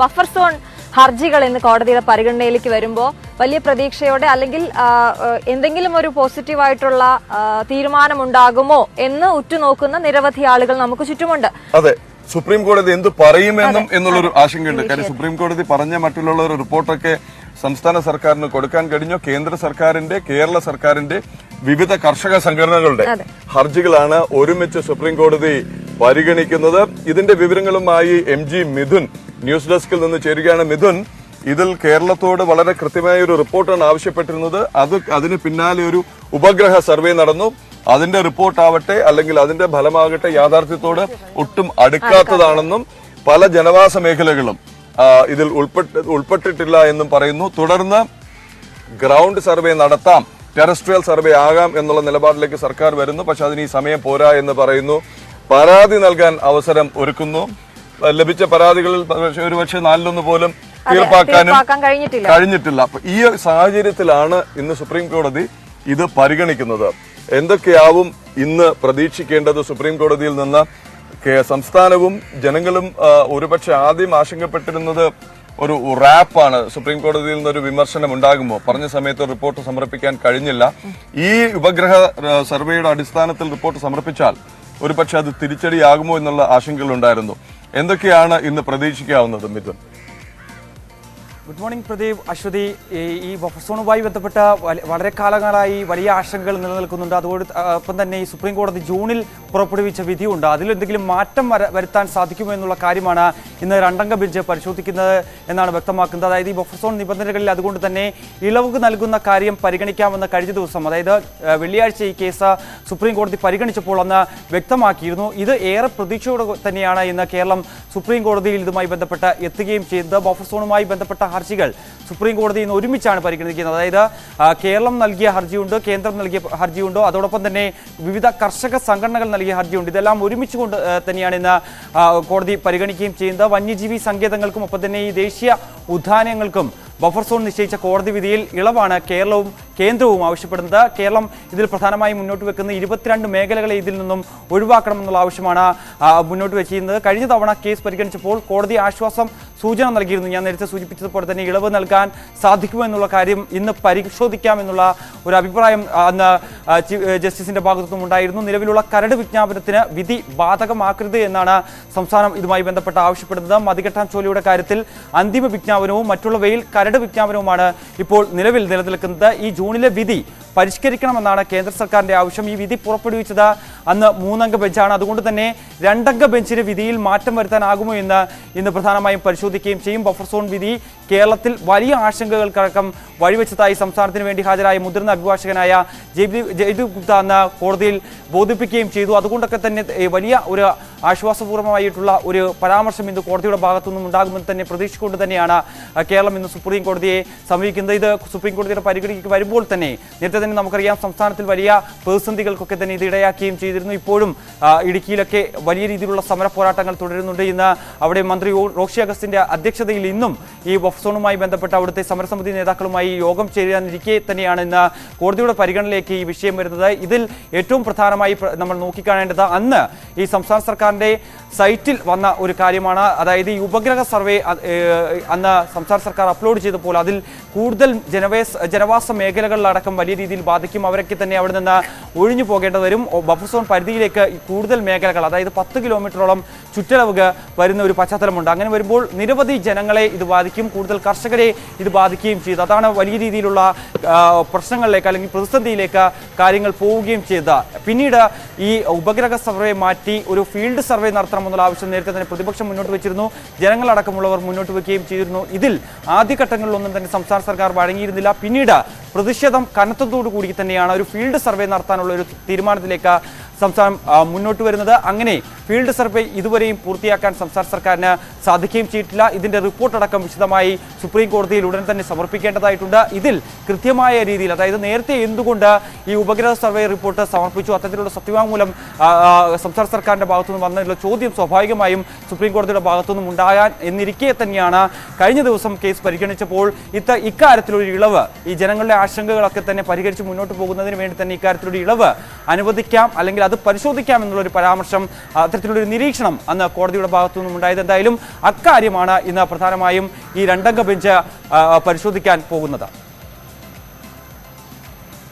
Buffer zone ഹർജികൾ ഇന്ന് കോടതിയുടെ പരിഗണനയിലേക്ക് വരുമ്പോൾ വലിയ പ്രതീക്ഷയോടെ അല്ലെങ്കിൽ എന്തെങ്കിലും ഒരു പോസിറ്റീവായിട്ടുള്ള തീരുമാനമുണ്ടാകുമോ എന്ന് ഉറ്റുനോക്കുന്ന നിരവധി ആളുകൾ നമുക്ക് ചുറ്റുമുണ്ട്. അതെ, സുപ്രീം കോടതി എന്ത് പറയുമെന്നും എന്നുള്ളൊരു ആശങ്കയുണ്ട്. കാര്യം സുപ്രീം കോടതി പറഞ്ഞ മറ്റുള്ള ഒരു റിപ്പോർട്ടൊക്കെ സംസ്ഥാന സർക്കാരിന് കൊടുക്കാൻ കഴിഞ്ഞോ? കേന്ദ്ര സർക്കാരിന്റെ, കേരള സർക്കാരിന്റെ വിവിധ കർഷക സംഘടനകളുടെ ഹർജികളാണ് ഒരുമിച്ച് സുപ്രീം കോടതി പരിഗണിക്കുന്നത്. ഇതിന്റെ വിവരങ്ങളുമായി MG മിഥുൻ ന്യൂസ് ഡെസ്കിൽ നിന്ന് ചേരുകയാണ്. മിഥുൻ, ഇതിൽ കേരളത്തോട് വളരെ കൃത്യമായ ഒരു റിപ്പോർട്ടാണ് ആവശ്യപ്പെട്ടിരുന്നത്. അതിന് പിന്നാലെ ഒരു ഉപഗ്രഹ സർവേ നടന്നു. അതിന്റെ റിപ്പോർട്ടാവട്ടെ അല്ലെങ്കിൽ അതിന്റെ ഫലമാകട്ടെ യാഥാർത്ഥ്യത്തോട് ഒട്ടും അടുക്കാത്തതാണെന്നും പല ജനവാസ മേഖലകളും ഇതിൽ ഉൾപ്പെട്ടിട്ടില്ല എന്നും പറയുന്നു. തുടർന്ന് ഗ്രൗണ്ട് സർവേ നടത്താം, ടെറസ്ട്രിയൽ സർവേ ആകാം എന്നുള്ള നിലപാടിലേക്ക് സർക്കാർ വരുന്നു. പക്ഷെ അതിന് ഈ സമയം പോരാ എന്ന് പറയുന്നു. പരാതി നൽകാൻ അവസരം ഒരുക്കുന്നു. ലഭിച്ച പരാതികളിൽ ഒരുപക്ഷെ 4-1 പോലും തീർപ്പാക്കാനും കഴിഞ്ഞിട്ടില്ല. അപ്പൊ ഈ സാഹചര്യത്തിലാണ് ഇന്ന് സുപ്രീം കോടതി ഇത് പരിഗണിക്കുന്നത്. എന്തൊക്കെയാവും ഇന്ന് പ്രതീക്ഷിക്കേണ്ടത് സുപ്രീം കോടതിയിൽ നിന്ന്? സംസ്ഥാനവും ജനങ്ങളും ഒരുപക്ഷെ ആദ്യം ആശങ്കപ്പെട്ടിരുന്നത് ഒരു റാപ്പാണ്. സുപ്രീം കോടതിയിൽ നിന്നൊരു വിമർശനം ഉണ്ടാകുമോ? പറഞ്ഞ സമയത്ത് റിപ്പോർട്ട് സമർപ്പിക്കാൻ കഴിഞ്ഞില്ല. ഈ ഉപഗ്രഹ സർവേയുടെ അടിസ്ഥാനത്തിൽ റിപ്പോർട്ട് സമർപ്പിച്ചാൽ ഒരുപക്ഷെ അത് തിരിച്ചടിയാകുമോ എന്നുള്ള ആശങ്കകളുണ്ടായിരുന്നു. എന്തൊക്കെയാണ് ഇന്ന് പ്രതീക്ഷിക്കാവുന്നത് മിഥുൻ? Good morning Pradeep, Ashwathy. ഈ ബഫർ സോണുമായി ബന്ധപ്പെട്ട വളരെ കാലങ്ങളായി വലിയ ആശങ്കകൾ നിലനിൽക്കുന്നുണ്ട്. അതോടൊപ്പം തന്നെ ഈ സുപ്രീം കോടതി ജൂണിൽ പുറപ്പെടുവിച്ച വിധിയുണ്ട്. അതിലെന്തെങ്കിലും മാറ്റം വരുത്താൻ സാധിക്കുമോ എന്നുള്ള കാര്യമാണ് ഇന്ന് 2-അംഗ ബെഞ്ച് പരിശോധിക്കുന്നത് എന്നാണ് വ്യക്തമാക്കുന്നത്. അതായത് ഈ ബഫർ സോൺ നിബന്ധനകളിൽ അതുകൊണ്ട് തന്നെ ഇളവ് നൽകുന്ന കാര്യം പരിഗണിക്കാമെന്ന് കഴിഞ്ഞ ദിവസം, അതായത് വെള്ളിയാഴ്ച ഈ കേസ് സുപ്രീം കോടതി പരിഗണിച്ചപ്പോൾ അന്ന് വ്യക്തമാക്കിയിരുന്നു. ഇത് ഏറെ പ്രതീക്ഷയോടെ തന്നെയാണ് ഇന്ന് കേരളം സുപ്രീം കോടതിയിൽ ഇതുമായി ബന്ധപ്പെട്ട് എത്തുകയും ചെയ്തത്. ബഫർ സോണുമായി ബന്ധപ്പെട്ട ഹർജികൾ സുപ്രീം കോടതി ഇന്ന് ഒരുമിച്ചാണ് പരിഗണിക്കുന്നത്. അതായത് കേരളം നൽകിയ ഹർജിയുണ്ട്, കേന്ദ്രം നൽകിയ ഹർജിയുണ്ട്, അതോടൊപ്പം തന്നെ വിവിധ കർഷക സംഘടനകൾ നൽകിയ ഹർജിയുണ്ട്. ഇതെല്ലാം ഒരുമിച്ചുകൊണ്ട് തന്നെയാണ് ഇന്ന് കോടതി പരിഗണിക്കുകയും ചെയ്യുന്നത്. വന്യജീവി സങ്കേതങ്ങൾക്കും ഒപ്പം തന്നെ ഈ ദേശീയ ഉദ്യാനങ്ങൾക്കും ബഫർ സോൺ നിശ്ചയിച്ച കോടതി വിധിയിൽ ഇളവാണ് കേരളവും കേന്ദ്രവും ആവശ്യപ്പെടുന്നത്. കേരളം ഇതിൽ പ്രധാനമായും മുന്നോട്ട് വെക്കുന്ന 22 മേഖലകളെ ഇതിൽ നിന്നും ഒഴിവാക്കണമെന്നുള്ള ആവശ്യമാണ് മുന്നോട്ട് വെച്ചിരുന്നത്. കഴിഞ്ഞ തവണ കേസ് പരിഗണിച്ചപ്പോൾ കോടതി ആശ്വാസം സൂചന നൽകിയിരുന്നു. ഞാൻ നേരത്തെ സൂചിപ്പിച്ചതുപോലെ തന്നെ ഇളവ് നൽകാൻ സാധിക്കുമോ എന്നുള്ള കാര്യം ഇന്ന് പരിശോധിക്കാമെന്നുള്ള ഒരു അഭിപ്രായം അന്ന് ജസ്റ്റിസിന്റെ ഭാഗത്തുനിന്നും ഉണ്ടായിരുന്നു. നിലവിലുള്ള കരട് വിജ്ഞാപനത്തിന് വിധി ബാധകമാക്കരുത് എന്നാണ് സംസ്ഥാനം ഇതുമായി ബന്ധപ്പെട്ട് ആവശ്യപ്പെടുന്നത്. മതികെട്ടാൻ ചോലയുടെ കാര്യത്തിൽ അന്തിമ വിജ്ഞാപനവും മറ്റുള്ളവയിൽ കരട് വിജ്ഞാപനവുമാണ് ഇപ്പോൾ നിലവിൽ നിലനിൽക്കുന്നത്. ഈ ജൂണിലെ വിധി പരിഷ്കരിക്കണമെന്നാണ് കേന്ദ്ര സർക്കാരിന്റെ ആവശ്യം. ഈ വിധി പുറപ്പെടുവിച്ചത് അന്ന് 3-അംഗ ബെഞ്ചാണ്. അതുകൊണ്ട് തന്നെ 2-അംഗ ബെഞ്ചിന്റെ വിധിയിൽ മാറ്റം വരുത്താനാകുമോ എന്ന് ഇന്ന് പ്രധാനമായും പരിശോധിക്കുകയും ചെയ്യും. ബഫർ സോൺ വിധി കേരളത്തിൽ വലിയ ആശങ്കകൾക്കടക്കം വഴിവെച്ചതായി സംസ്ഥാനത്തിന് വേണ്ടി ഹാജരായ മുതിർന്ന അഭിഭാഷകനായ ജയ്ദീപ് ഗുപ്ത അന്ന് കോടതിയിൽ ബോധിപ്പിക്കുകയും ചെയ്തു. അതുകൊണ്ടൊക്കെ തന്നെ വലിയ ഒരു ആശ്വാസപൂർവമായിട്ടുള്ള ഒരു പരാമർശം ഇന്ന് കോടതിയുടെ ഭാഗത്തുനിന്നും ഉണ്ടാകുമെന്ന് തന്നെ പ്രതീക്ഷിച്ചുകൊണ്ട് തന്നെയാണ് കേരളം ഇന്ന് സുപ്രീം കോടതിയെ സമീപിക്കുന്നത്. ഇത് സുപ്രീം കോടതിയുടെ പരിഗണനയ്ക്ക് വരുമ്പോൾ തന്നെ നേരത്തെ തന്നെ നമുക്കറിയാം സംസ്ഥാനത്തിൽ വലിയ പ്രതിസന്ധികൾക്കൊക്കെ തന്നെ ഇത് ഇടയാക്കുകയും ചെയ്തിരുന്നു. ഇപ്പോഴും ഇടുക്കിയിലൊക്കെ വലിയ രീതിയിലുള്ള സമര പോരാട്ടങ്ങൾ തുടരുന്നുണ്ട്. ഇന്ന് അവിടെ മന്ത്രി റോഷി അഗസ്റ്റിന്റെ അധ്യക്ഷതയിൽ ഇന്നും ഈ ബഫർ സോണുമായി ബന്ധപ്പെട്ട അവിടുത്തെ സമരസമിതി നേതാക്കളുമായി യോഗം ചേരാനിരിക്കെ തന്നെയാണ് ഇന്ന് കോടതിയുടെ പരിഗണനയിലേക്ക് ഈ വിഷയം വരുന്നത്. ഇതിൽ ഏറ്റവും പ്രധാനമായി നമ്മൾ നോക്കിക്കാണേണ്ടത് അന്ന് ഈ സംസ്ഥാന സർക്കാരിന്റെ സൈറ്റിൽ വന്ന ഒരു കാര്യമാണ്. അതായത് ഈ ഉപഗ്രഹ സർവേ അന്ന് സംസ്ഥാന സർക്കാർ അപ്ലോഡ് ചെയ്തപ്പോൾ അതിൽ കൂടുതൽ ജനവാസ മേഖലകളിലടക്കം വലിയ രീതിയിൽ ബാധിക്കും. അവരൊക്കെ തന്നെ അവിടെ നിന്ന് ഒഴിഞ്ഞു പോകേണ്ടി വരും. ബഫർ സോൺ പരിധിയിലേക്ക് കൂടുതൽ മേഖലകൾ, അതായത് 10 കിലോമീറ്ററോളം ചുറ്റളവ് വരുന്ന ഒരു പശ്ചാത്തലമുണ്ട്. അങ്ങനെ വരുമ്പോൾ നിരവധി ജനങ്ങളെ ഇത് ബാധിക്കും, കൂടുതൽ കർഷകരെ ഇത് ബാധിക്കുകയും ചെയ്തു. അതാണ് വലിയ രീതിയിലുള്ള പ്രശ്നങ്ങളിലേക്ക് അല്ലെങ്കിൽ പ്രതിസന്ധിയിലേക്ക് കാര്യങ്ങൾ പോവുകയും ചെയ്തത്. പിന്നീട് ഈ ഉപഗ്രഹ സർവേ മാറ്റി ഒരു ഫീൽഡ് സർവേ നടത്തണമെന്നുള്ള ആവശ്യം നേരത്തെ തന്നെ പ്രതിപക്ഷം മുന്നോട്ട് വെച്ചിരുന്നു, ജനങ്ങളടക്കമുള്ളവർ മുന്നോട്ട് വെക്കുകയും ചെയ്തിരുന്നു. ഇതിൽ ആദ്യഘട്ടങ്ങളിലൊന്നും തന്നെ സംസ്ഥാന സർക്കാർ വഴങ്ങിയിരുന്നില്ല. പിന്നീട് പ്രതിഷേധം കനത്തതോടു കൂടി തന്നെയാണ് ഒരു ഫീൽഡ് സർവേ നടത്താനുള്ള ഒരു തീരുമാനത്തിലേക്ക് സംസ്ഥാനം മുന്നോട്ട് വരുന്നത്. അങ്ങനെ ഫീൽഡ് സർവേ ഇതുവരെയും പൂർത്തിയാക്കാൻ സംസ്ഥാന സർക്കാരിന് സാധിക്കുകയും ചെയ്തിട്ടില്ല. ഇതിന്റെ റിപ്പോർട്ടടക്കം വിശദമായി സുപ്രീം കോടതിയിൽ ഉടൻ തന്നെ സമർപ്പിക്കേണ്ടതായിട്ടുണ്ട്. ഇതിൽ കൃത്യമായ രീതിയിൽ, അതായത് നേരത്തെ എന്തുകൊണ്ട് ഈ ഉപഗ്രഹ സർവേ റിപ്പോർട്ട് സമർപ്പിച്ചു, അത്തരത്തിലുള്ള സത്യവാങ്മൂലം സംസ്ഥാന സർക്കാരിന്റെ ഭാഗത്തുനിന്ന് വന്നതിലുള്ള ചോദ്യം സ്വാഭാവികമായും സുപ്രീം കോടതിയുടെ ഭാഗത്തുനിന്നും ഉണ്ടാകാൻ എന്നിരിക്കെ തന്നെയാണ് കഴിഞ്ഞ ദിവസം കേസ് പരിഗണിച്ചപ്പോൾ ഇക്കാര്യത്തിലൊരു ഇളവ്, ഈ ജനങ്ങളുടെ ആശങ്കകളൊക്കെ തന്നെ പരിഹരിച്ച് മുന്നോട്ട് പോകുന്നതിന് വേണ്ടി തന്നെ ഇക്കാര്യത്തിലൊരു ഇളവ് അനുവദിക്കാം അല്ലെങ്കിൽ അത് പരിശോധിക്കാം എന്നുള്ളൊരു പരാമർശം, അത്തരത്തിലുള്ളൊരു നിരീക്ഷണം അന്ന് കോടതിയുടെ ഭാഗത്തു നിന്നും ഉണ്ടായത്. എന്തായാലും അക്കാര്യമാണ് ഇന്ന് പ്രധാനമായും ഈ രണ്ടംഗ ബെഞ്ച് പരിശോധിക്കാൻ പോകുന്നത്.